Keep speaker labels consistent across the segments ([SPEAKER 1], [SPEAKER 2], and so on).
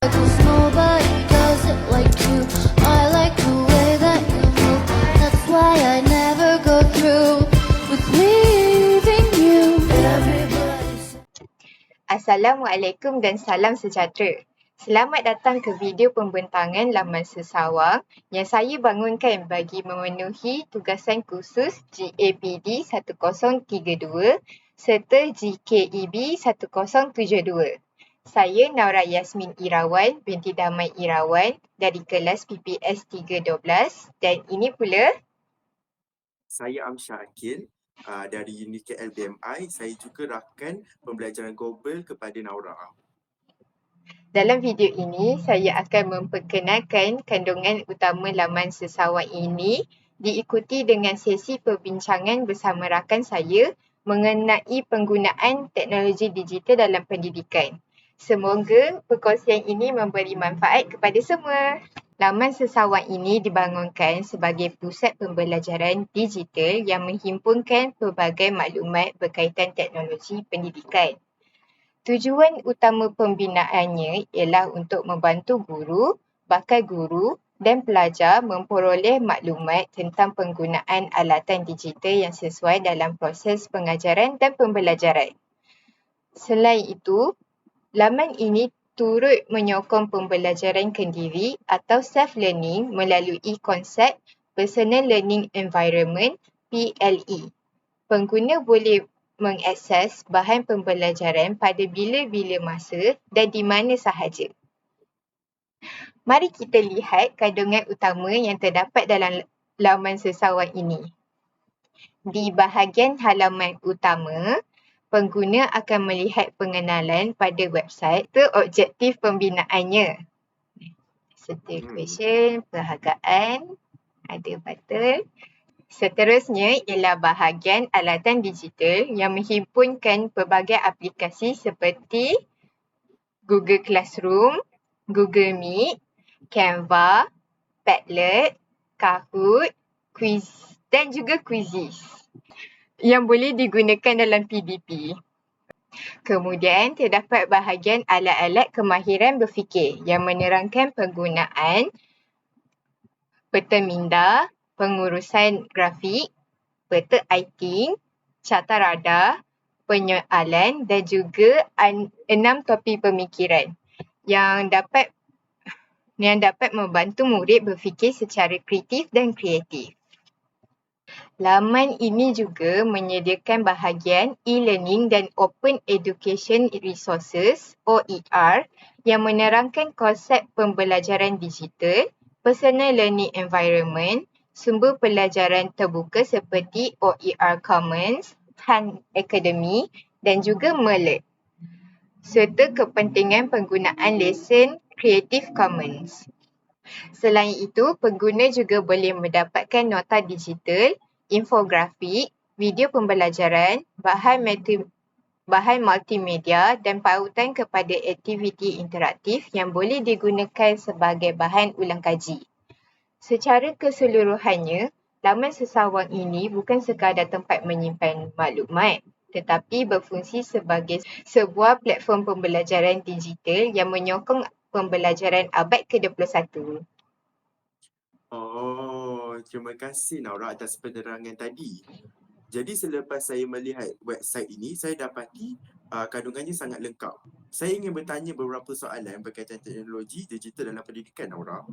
[SPEAKER 1] 'Cause nobody does it like you. I like the way that you move. That's why I never go through with leaving you. Everybody
[SPEAKER 2] Assalamualaikum dan salam sejahtera. Selamat datang ke video pembentangan laman sesawang yang saya bangunkan bagi memenuhi tugasan khusus GAPD 1032 serta GKEB 1072. Saya Naura Yasmin Irawan binti Damai Irawan dari kelas PPS 312 dan ini pula
[SPEAKER 3] Saya Amsyar Akil dari unit KLBMI. Saya juga rakan pembelajaran global kepada Naura.
[SPEAKER 2] Dalam video ini, saya akan memperkenalkan kandungan utama laman sesawang ini diikuti dengan sesi perbincangan bersama rakan saya mengenai penggunaan teknologi digital dalam pendidikan. Semoga perkongsian ini memberi manfaat kepada semua. Laman sesawang ini dibangunkan sebagai pusat pembelajaran digital yang menghimpunkan pelbagai maklumat berkaitan teknologi pendidikan. Tujuan utama pembinaannya ialah untuk membantu guru, bakal guru dan pelajar memperoleh maklumat tentang penggunaan alatan digital yang sesuai dalam proses pengajaran dan pembelajaran. Selain itu, laman ini turut menyokong pembelajaran kendiri atau self-learning melalui konsep Personal Learning Environment PLE. Pengguna boleh mengakses bahan pembelajaran pada bila-bila masa dan di mana sahaja. Mari kita lihat kandungan utama yang terdapat dalam laman sesawang ini. Di bahagian halaman utama, pengguna akan melihat pengenalan pada website serta objektif pembinaannya. Serta question, perhargaan, ada button. Seterusnya ialah bahagian alatan digital yang menghimpunkan pelbagai aplikasi seperti Google Classroom, Google Meet, Canva, Padlet, Kahoot, dan juga Quizizz yang boleh digunakan dalam PDP. Kemudian terdapat bahagian alat-alat kemahiran berfikir yang menerangkan penggunaan peta minda, pengurusan grafik, peta iThink, carta radar, penyoalan dan juga 6 topik pemikiran yang dapat membantu murid berfikir secara kreatif dan kreatif. Laman ini juga menyediakan bahagian e-learning dan Open Education Resources OER yang menerangkan konsep pembelajaran digital, Personal Learning Environment, sumber pelajaran terbuka seperti OER Commons, Khan Academy dan juga Merlot, serta kepentingan penggunaan lesen Creative Commons. Selain itu, pengguna juga boleh mendapatkan nota digital, infografik, video pembelajaran, bahan multimedia dan pautan kepada aktiviti interaktif yang boleh digunakan sebagai bahan ulang kaji. Secara keseluruhannya, laman sesawang ini bukan sekadar tempat menyimpan maklumat, tetapi berfungsi sebagai sebuah platform pembelajaran digital yang menyokong pembelajaran abad ke-21.
[SPEAKER 3] Oh, terima kasih Naura atas penerangan tadi. Jadi selepas saya melihat website ini, saya dapati kandungannya sangat lengkap. Saya ingin bertanya beberapa soalan berkaitan teknologi digital dalam pendidikan, Naura.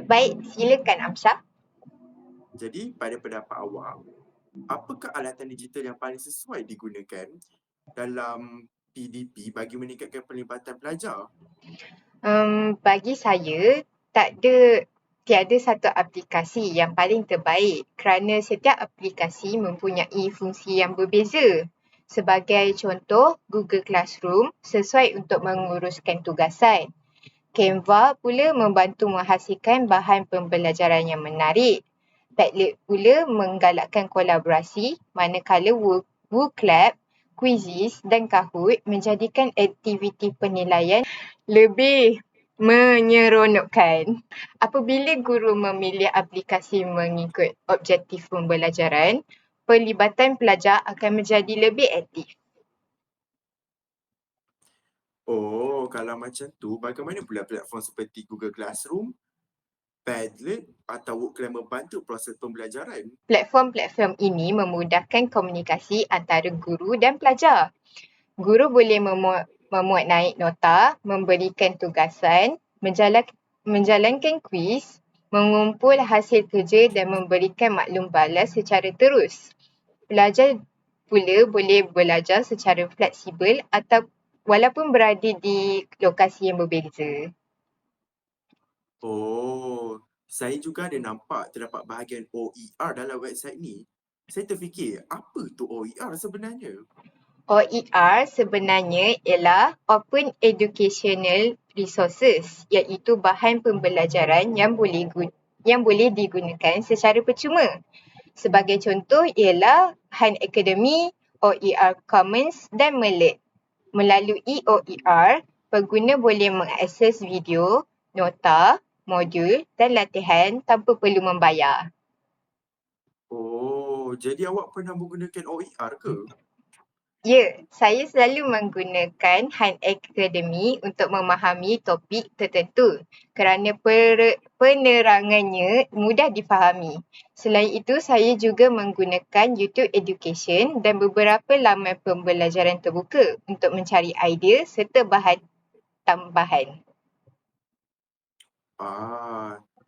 [SPEAKER 2] Baik, silakan Amsyar.
[SPEAKER 3] Jadi pada pendapat awak, apakah alatan digital yang paling sesuai digunakan dalam PDP bagi meningkatkan pelibatan pelajar?
[SPEAKER 2] Bagi saya, tiada satu aplikasi yang paling terbaik kerana setiap aplikasi mempunyai fungsi yang berbeza. Sebagai contoh, Google Classroom sesuai untuk menguruskan tugasan. Canva pula membantu menghasilkan bahan pembelajaran yang menarik. Padlet pula menggalakkan kolaborasi, manakala WooClap, Quizizz dan Kahoot menjadikan aktiviti penilaian lebih menyeronokkan. Apabila guru memilih aplikasi mengikut objektif pembelajaran, pelibatan pelajar akan menjadi lebih aktif.
[SPEAKER 3] Oh, kalau macam tu, bagaimana pula platform seperti Google Classroom, Padlet atau Woodclamp membantu proses pembelajaran?
[SPEAKER 2] Platform-platform ini memudahkan komunikasi antara guru dan pelajar. Guru boleh memuat naik nota, memberikan tugasan, menjalankan kuis, mengumpul hasil kerja dan memberikan maklum balas secara terus. Pelajar pula boleh belajar secara fleksibel atau walaupun berada di lokasi yang berbeza.
[SPEAKER 3] Oh, saya juga ada nampak terdapat bahagian OER dalam website ni. Saya terfikir, apa tu OER sebenarnya?
[SPEAKER 2] OER sebenarnya ialah Open Educational Resources, iaitu bahan pembelajaran yang boleh digunakan secara percuma. Sebagai contoh ialah Khan Academy, OER Commons dan MERLIT. Melalui OER, pengguna boleh mengakses video, nota, modul dan latihan tanpa perlu membayar.
[SPEAKER 3] Oh, jadi awak pernah menggunakan OER ke?
[SPEAKER 2] Ya, saya selalu menggunakan Khan Academy untuk memahami topik tertentu kerana penerangannya mudah difahami. Selain itu, saya juga menggunakan YouTube Education dan beberapa laman pembelajaran terbuka untuk mencari idea serta bahan tambahan.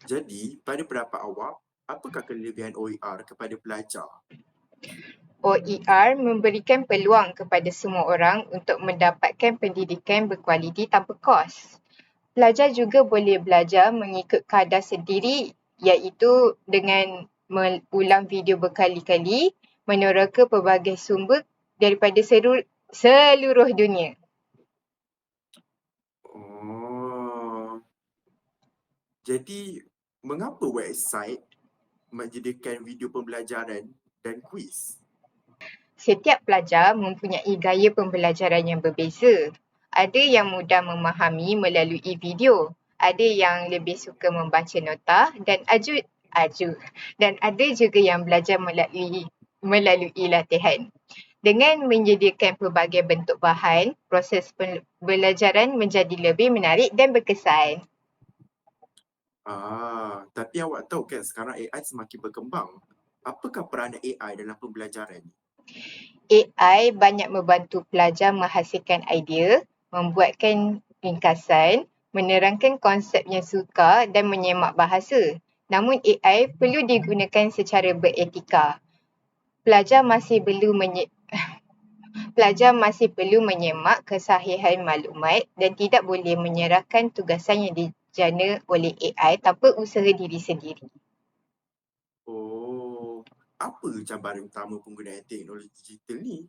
[SPEAKER 3] Jadi pada pendapat awak, apakah kelebihan OER kepada pelajar?
[SPEAKER 2] OER memberikan peluang kepada semua orang untuk mendapatkan pendidikan berkualiti tanpa kos. Pelajar juga boleh belajar mengikut kadar sendiri, iaitu dengan mengulang video berkali-kali, meneroka pelbagai sumber daripada seluruh dunia.
[SPEAKER 3] Oh, jadi mengapa website menyediakan video pembelajaran dan kuis?
[SPEAKER 2] Setiap pelajar mempunyai gaya pembelajaran yang berbeza. Ada yang mudah memahami melalui video, ada yang lebih suka membaca nota dan dan ada juga yang belajar melalui latihan. Dengan menyediakan pelbagai bentuk bahan, proses pembelajaran menjadi lebih menarik dan berkesan.
[SPEAKER 3] Tapi awak tahu kan sekarang AI semakin berkembang. Apakah peranan AI dalam pembelajaran?
[SPEAKER 2] AI banyak membantu pelajar menghasilkan idea, membuatkan ringkasan, menerangkan konsep yang sukar dan menyemak bahasa. Namun AI perlu digunakan secara beretika. Pelajar masih perlu menyemak kesahihan maklumat dan tidak boleh menyerahkan tugasan yang dijana oleh AI tanpa usaha diri sendiri.
[SPEAKER 3] Oh, apa cabaran utama penggunaan teknologi digital ni?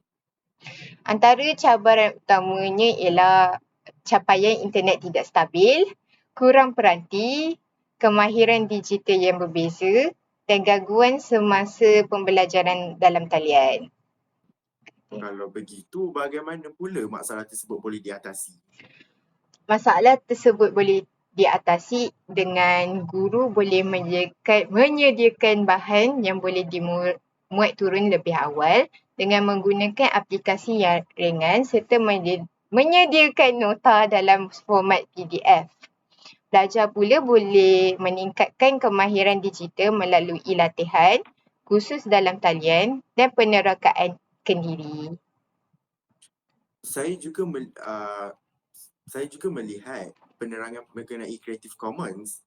[SPEAKER 2] Antara cabaran utamanya ialah capaian internet tidak stabil, kurang peranti, kemahiran digital yang berbeza dan gangguan semasa pembelajaran dalam talian.
[SPEAKER 3] Kalau begitu, bagaimana pula masalah tersebut boleh diatasi?
[SPEAKER 2] Masalah tersebut boleh diatasi dengan guru boleh menyediakan bahan yang boleh dimuat turun lebih awal dengan menggunakan aplikasi yang ringan serta menyediakan nota dalam format PDF. Pelajar pula boleh meningkatkan kemahiran digital melalui latihan, kursus dalam talian dan penerokaan kendiri.
[SPEAKER 3] Saya juga melihat penerangan mengenai Creative Commons.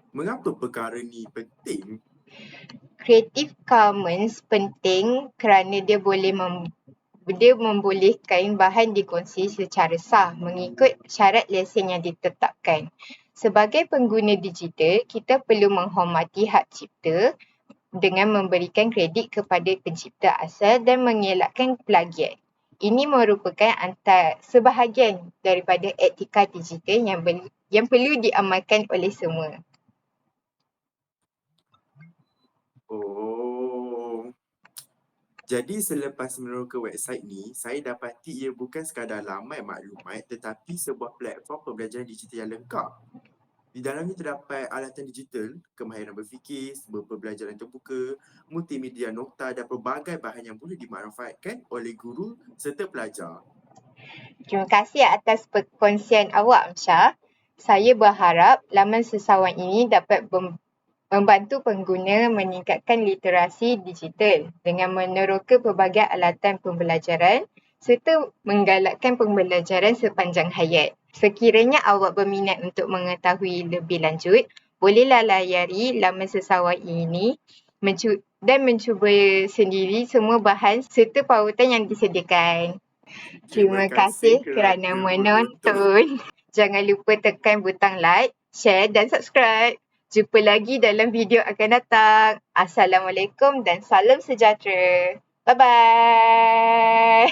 [SPEAKER 3] Mengapa perkara ni penting?
[SPEAKER 2] Creative Commons penting kerana dia membolehkan bahan dikongsi secara sah mengikut syarat lesen yang ditetapkan. Sebagai pengguna digital, kita perlu menghormati hak cipta dengan memberikan kredit kepada pencipta asal dan mengelakkan plagiat. Ini merupakan sebahagian daripada etika digital yang perlu diamalkan oleh semua.
[SPEAKER 3] Oh, jadi selepas meneroka website ni, saya dapati ia bukan sekadar laman maklumat tetapi sebuah platform pembelajaran digital yang lengkap. Di dalamnya terdapat alatan digital, kemahiran berfikir, sumber pembelajaran terbuka, multimedia nota dan pelbagai bahan yang boleh dimanfaatkan oleh guru serta pelajar.
[SPEAKER 2] Terima kasih atas perkongsian awak, Amsyah. Saya berharap laman sesawan ini dapat membantu pengguna meningkatkan literasi digital dengan meneroka pelbagai alatan pembelajaran serta menggalakkan pembelajaran sepanjang hayat. Sekiranya awak berminat untuk mengetahui lebih lanjut, bolehlah layari laman sesawan ini dan mencuba sendiri semua bahan serta pautan yang disediakan. Terima kasih kerana menonton. Jangan lupa tekan butang like, share dan subscribe. Jumpa lagi dalam video akan datang. Assalamualaikum dan salam sejahtera. Bye-bye.